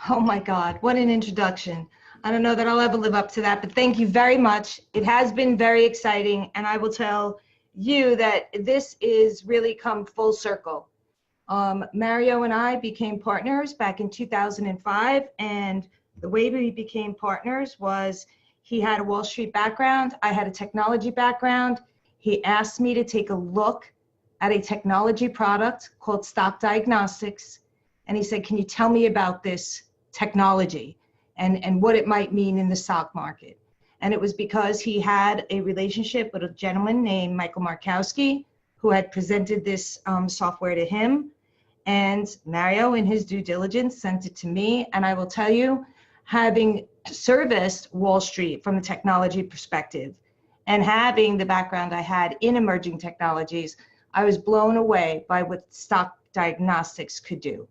Oh my God, what an introduction. I don't know that I'll ever live up to that, but thank you very much. It has been very exciting, and I will tell you that this is really come full circle. Mario and I became partners back in 2005, and the way we became partners was he had a Wall Street background, I had a technology background. He asked me to take a look at a technology product called Stock Diagnostics, and he said, "Can you tell me about this technology and what it might mean in the stock market?" And it was because he had a relationship with a gentleman named Michael Markowski, who had presented this software to him. And Mario, in his due diligence, sent it to me. And I will tell you, having serviced Wall Street from a technology perspective and having the background I had in emerging technologies, I was blown away by what stock diagnostics could do.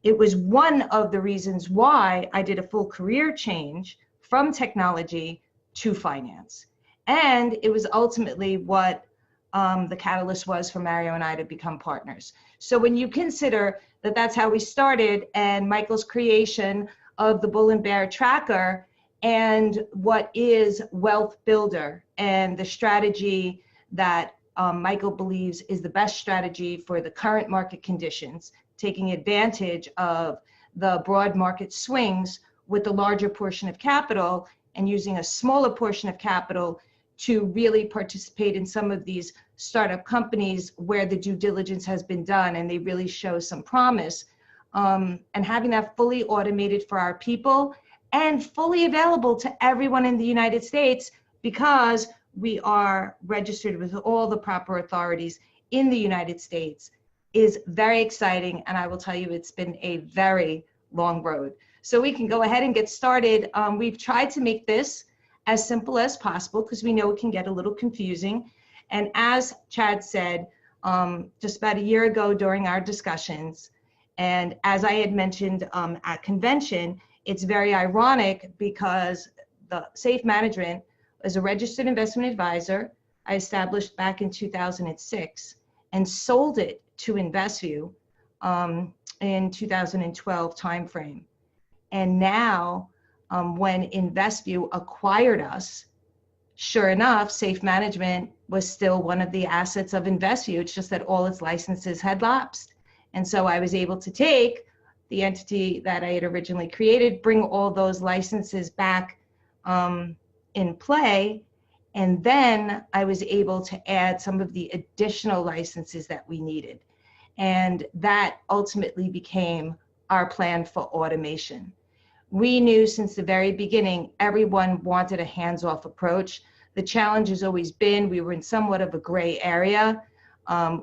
It was one of the reasons why I did a full career change from technology to finance. And it was ultimately what the catalyst was for Mario and I to become partners. So when you consider that that's how we started, and Michael's creation of the Bull and Bear Tracker, and what is Wealth Builder, and the strategy that Michael believes is the best strategy for the current market conditions, taking advantage of the broad market swings with the larger portion of capital and using a smaller portion of capital to really participate in some of these startup companies where the due diligence has been done and they really show some promise, and having that fully automated for our people and fully available to everyone in the United States, because we are registered with all the proper authorities in the United States, is very exciting. And I will tell you, it's been a very long road. So we can go ahead and get started. We've tried to make this as simple as possible because we know it can get a little confusing. And as Chad said, just about a year ago during our discussions, and as I had mentioned at convention, it's very ironic because the Safe Management is a registered investment advisor I established back in 2006 and sold it to InvestView in 2012 timeframe. And now when InvestView acquired us, sure enough, Safe Management was still one of the assets of InvestView. It's just that all its licenses had lapsed. And so I was able to take the entity that I had originally created, bring all those licenses back in play, and then I was able to add some of the additional licenses that we needed. And that ultimately became our plan for automation. We knew since the very beginning, everyone wanted a hands-off approach. The challenge has always been, we were in somewhat of a gray area.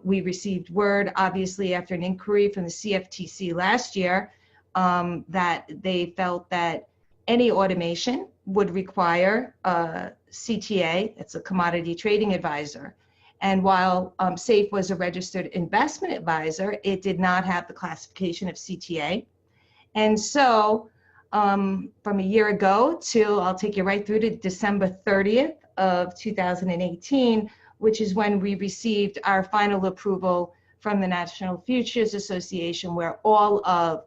We received word, obviously, after an inquiry from the CFTC last year, that they felt that any automation would require a CTA, it's a commodity trading advisor. And while SAFE was a registered investment advisor, it did not have the classification of CTA. And so from a year ago till, I'll take you right through to December 30th of 2018, which is when we received our final approval from the National Futures Association, where all of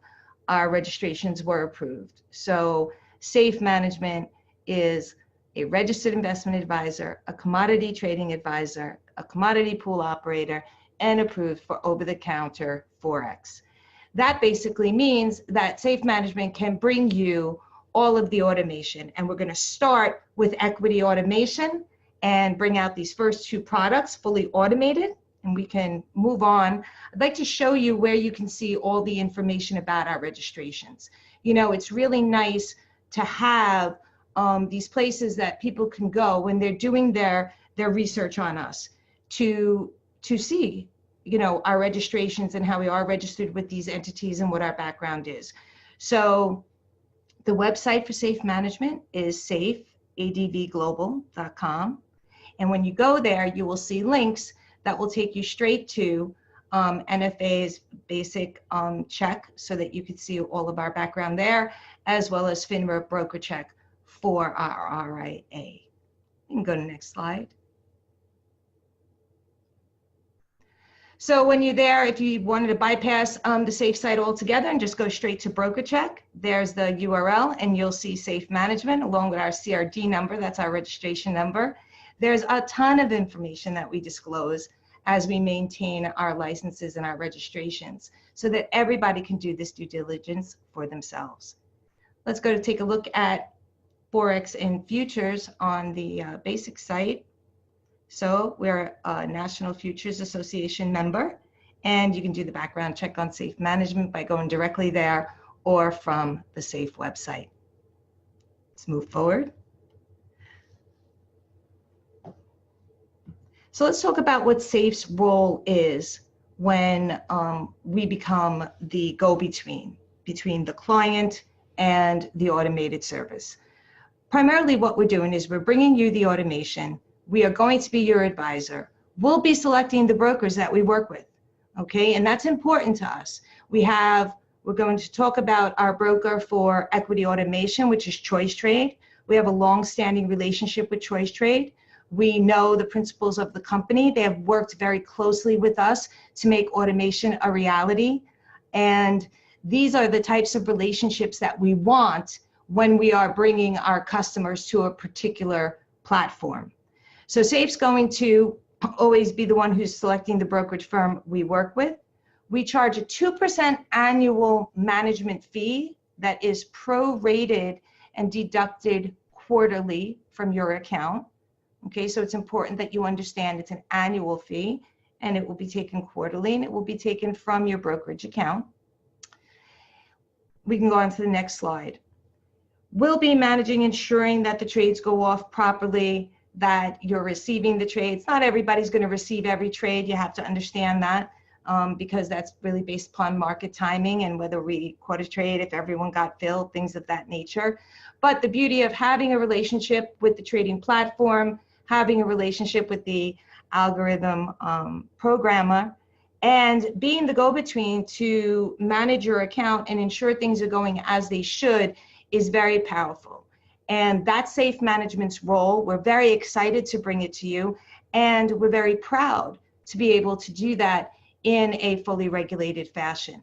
our registrations were approved. So Safe Management is a registered investment advisor, a commodity trading advisor, a commodity pool operator, and approved for over-the-counter Forex. That basically means that Safe Management can bring you all of the automation. And we're going to start with equity automation and bring out these first two products fully automated, and we can move on. I'd like to show you where you can see all the information about our registrations. You know, it's really nice to have these places that people can go when they're doing their research on us to see, you know, our registrations and how we are registered with these entities and what our background is. So the website for Safe Management is safeadvglobal.com. And when you go there, you will see links that will take you straight to NFA's basic check, so that you can see all of our background there, as well as FINRA broker check for our RIA. You can go to the next slide. So when you're there, if you wanted to bypass the Safe site altogether and just go straight to BrokerCheck, there's the URL and you'll see Safe Management along with our CRD number, that's our registration number. There's a ton of information that we disclose as we maintain our licenses and our registrations so that everybody can do this due diligence for themselves. Let's go to take a look at Forex and futures on the basic site. So we're a National Futures Association member, and you can do the background check on Safe Management by going directly there or from the Safe website. Let's move forward. So let's talk about what Safe's role is when we become the go-between between the client and the automated service. Primarily what we're doing is we're bringing you the automation. We are going to be your advisor. We'll be selecting the brokers that we work with, okay? And that's important to us. We're going to talk about our broker for equity automation, which is Choice Trade. We have a long-standing relationship with Choice Trade. We know the principals of the company. They have worked very closely with us to make automation a reality. And these are the types of relationships that we want when we are bringing our customers to a particular platform. So Safe's going to always be the one who's selecting the brokerage firm we work with. We charge a 2% annual management fee that is prorated and deducted quarterly from your account. Okay, so it's important that you understand it's an annual fee and it will be taken quarterly and it will be taken from your brokerage account. We can go on to the next slide. We'll be managing, ensuring that the trades go off properly, that you're receiving the trades. Not everybody's going to receive every trade. You have to understand that because that's really based upon market timing and whether we quote a trade, if everyone got filled, things of that nature. But the beauty of having a relationship with the trading platform, having a relationship with the algorithm programmer, and being the go-between to manage your account and ensure things are going as they should is very powerful. And that's Safe Management's role. We're very excited to bring it to you, and we're very proud to be able to do that in a fully regulated fashion.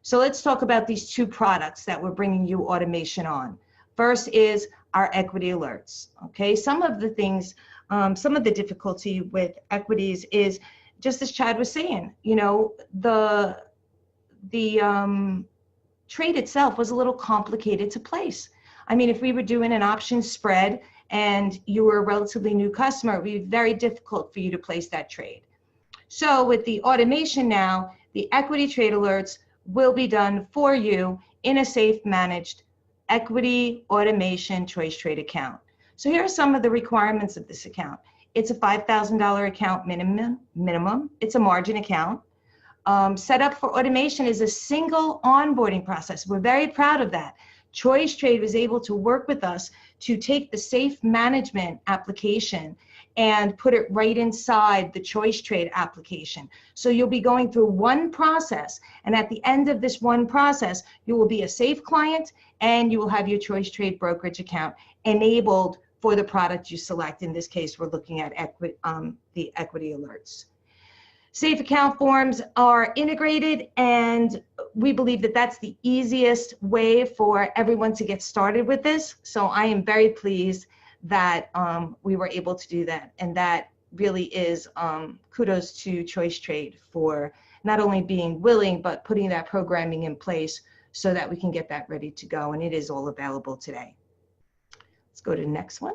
So let's talk about these two products that we're bringing you automation on. First is our equity alerts. Okay, some of the things, some of the difficulty with equities is, just as Chad was saying, you know, the trade itself was a little complicated to place. I mean, if we were doing an option spread and you were a relatively new customer, it would be very difficult for you to place that trade. So with the automation now, the equity trade alerts will be done for you in a Safe managed equity automation Choice Trade account. So here are some of the requirements of this account. It's a $5,000 account minimum. It's a margin account. Set up for automation is a single onboarding process. We're very proud of that. Choice Trade was able to work with us to take the Safe Management application and put it right inside the Choice Trade application. So you'll be going through one process, and at the end of this one process, you will be a Safe client and you will have your Choice Trade brokerage account enabled for the product you select. In this case, we're looking at the equity alerts. Safe account forms are integrated, and we believe that that's the easiest way for everyone to get started with this. So I am very pleased that we were able to do that, and that really is kudos to Choice Trade for not only being willing, but putting that programming in place so that we can get that ready to go, and it is all available today. Let's go to the next one.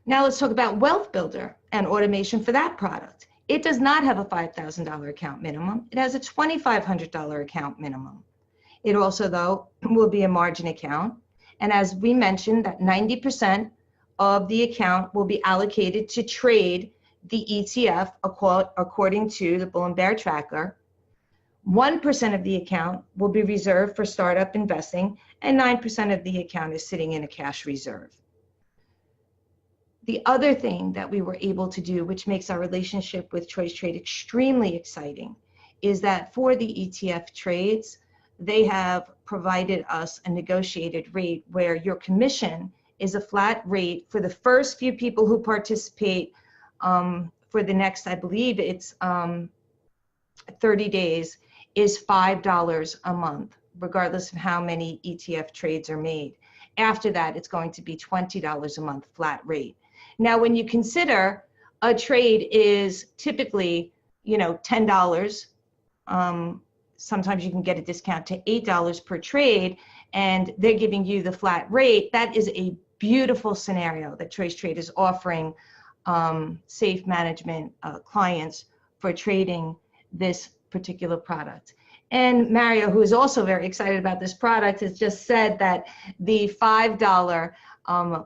Now let's talk about Wealth Builder and automation for that product. It does not have a $5,000 account minimum. It has a $2,500 account minimum. It also, though, will be a margin account. And as we mentioned, that 90% of the account will be allocated to trade the ETF according to the Bull and Bear Tracker. 1% of the account will be reserved for startup investing, and 9% of the account is sitting in a cash reserve. The other thing that we were able to do, which makes our relationship with Choice Trade extremely exciting, is that for the ETF trades, they have provided us a negotiated rate where your commission is a flat rate for the first few people who participate for the next, I believe it's 30 days, is $5 a month, regardless of how many ETF trades are made. After that, it's going to be $20 a month flat rate. Now, when you consider a trade is typically, $10, sometimes you can get a discount to $8 per trade, and they're giving you the flat rate. That is a beautiful scenario that Choice Trade is offering safe management clients for trading this particular product. And Mario, who is also very excited about this product, has just said that the $5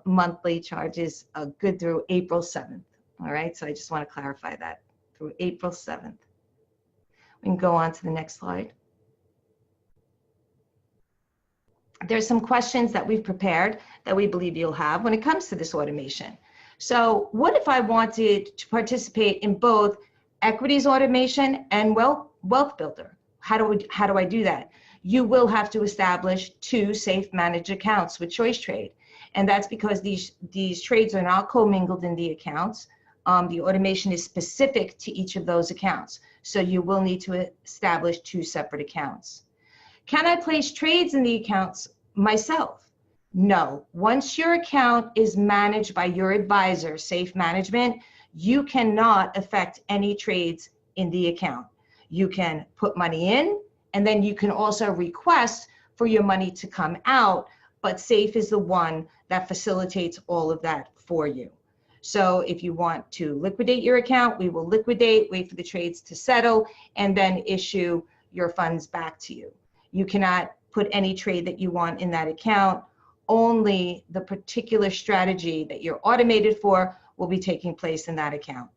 monthly charge is good through April 7th. All right, so I just want to clarify that, through April 7th. We can go on to the next slide. There's some questions that we've prepared that we believe you'll have when it comes to this automation. So what if I wanted to participate in both equities automation and wealth builder? How do I do that? You will have to establish 2 safe managed accounts with Choice Trade. And that's because these trades are not commingled in the accounts. The automation is specific to each of those accounts. So you will need to establish 2 separate accounts. Can I place trades in the accounts myself? No. Once your account is managed by your advisor, Safe Management, you cannot affect any trades in the account. You can put money in, and then you can also request for your money to come out, but Safe is the one that facilitates all of that for you. So if you want to liquidate your account, we will liquidate, wait for the trades to settle, and then issue your funds back to you. You cannot put any trade that you want in that account. Only the particular strategy that you're automated for will be taking place in that account.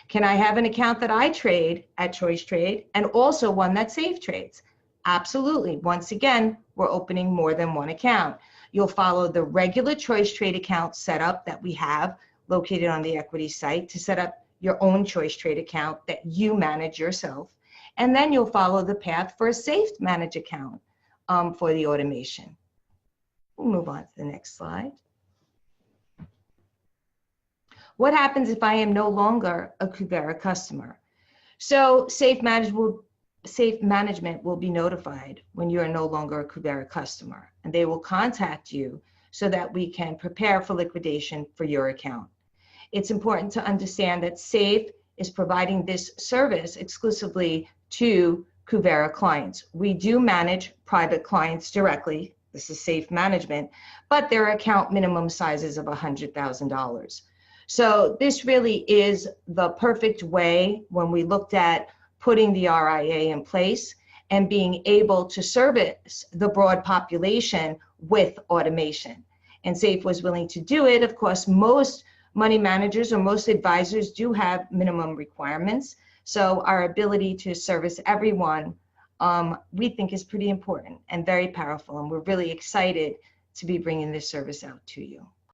Can I have an account that I trade at Choice Trade and also one that Safe trades? Absolutely. Once again, we're opening more than one account. You'll follow the regular Choice Trade account setup that we have located on the equity site to set up your own Choice Trade account that you manage yourself. And then you'll follow the path for a Safe Manage account for the automation. We'll move on to the next slide. What happens if I am no longer a Kuvera customer? So Safe Management will be notified when you are no longer a Kuvera customer, and they will contact you so that we can prepare for liquidation for your account. It's important to understand that Safe is providing this service exclusively to Kuvera clients. We do manage private clients directly. This is Safe Management, but their account minimum sizes of $100,000. So this really is the perfect way when we looked at putting the RIA in place and being able to service the broad population with automation. And Safe was willing to do it. Of course, most money managers or most advisors do have minimum requirements. So our ability to service everyone, we think is pretty important and very powerful. And we're really excited to be bringing this service out to you.